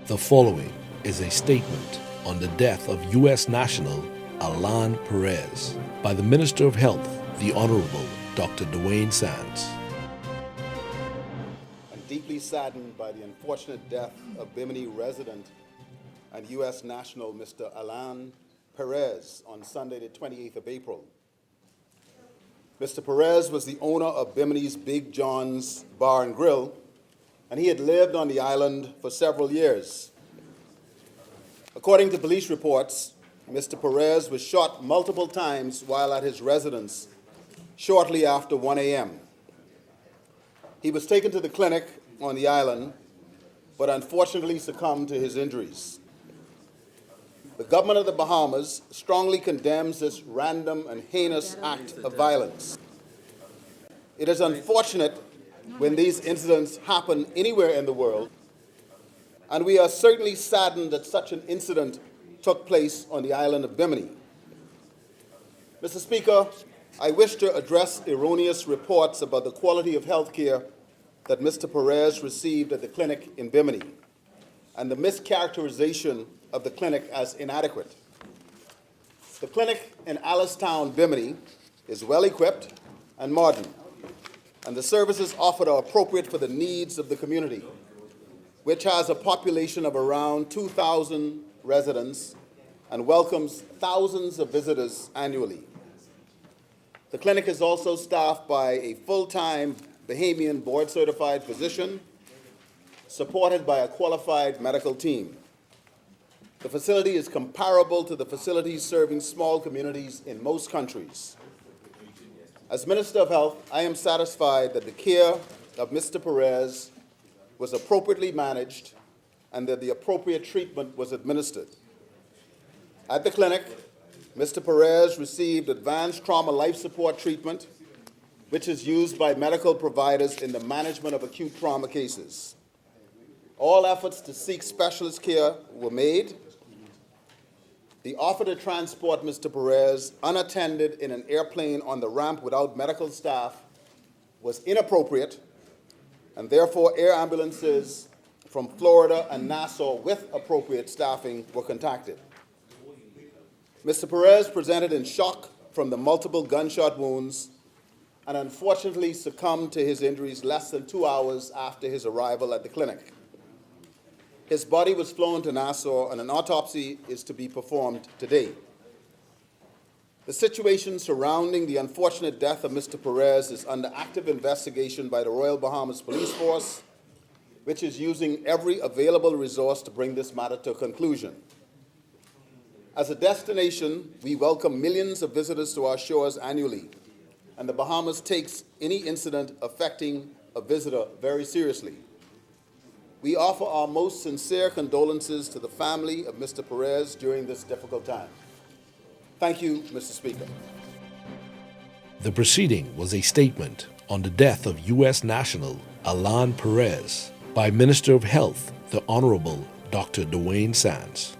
The following is a statement on the death of U.S. national Alain Perez by the Minister of Health, the Honorable Dr. Dwayne Sands. I'm deeply saddened by the unfortunate death of Bimini resident and U.S. national Mr. Alain Perez on Sunday, the 28th of April. Mr. Perez was the owner of Bimini's Big John's Bar and Grill, and he had lived on the island for several years. According to police reports, Mr. Perez was shot multiple times while at his residence shortly after 1 a.m. He was taken to the clinic on the island, but unfortunately succumbed to his injuries. The government of the Bahamas strongly condemns this random and heinous act of violence. It is unfortunate when these incidents happen anywhere in the world, and we are certainly saddened that such an incident took place on the island of Bimini. Mr. Speaker, I wish to address erroneous reports about the quality of health care that Mr. Perez received at the clinic in Bimini and the mischaracterization of the clinic as inadequate. The clinic in Alistown, Bimini is well equipped and modern, and the services offered are appropriate for the needs of the community, which has a population of around 2,000 residents and welcomes thousands of visitors annually. The clinic is also staffed by a full-time Bahamian board-certified physician, supported by a qualified medical team. The facility is comparable to the facilities serving small communities in most countries. As Minister of Health, I am satisfied that the care of Mr. Perez was appropriately managed and that the appropriate treatment was administered. At the clinic, Mr. Perez received advanced trauma life support treatment, which is used by medical providers in the management of acute trauma cases. All efforts to seek specialist care were made. The offer to transport Mr. Perez unattended in an airplane on the ramp without medical staff was inappropriate, and therefore air ambulances from Florida and Nassau with appropriate staffing were contacted. Mr. Perez presented in shock from the multiple gunshot wounds and unfortunately succumbed to his injuries less than 2 hours after his arrival at the clinic. His body was flown to Nassau, and an autopsy is to be performed today. The situation surrounding the unfortunate death of Mr. Perez is under active investigation by the Royal Bahamas Police Force, which is using every available resource to bring this matter to a conclusion. As a destination, we welcome millions of visitors to our shores annually, and the Bahamas takes any incident affecting a visitor very seriously. We offer our most sincere condolences to the family of Mr. Perez during this difficult time. Thank you, Mr. Speaker. The proceeding was a statement on the death of U.S. national Alain Perez by Minister of Health, the Honorable Dr. Dwayne Sands.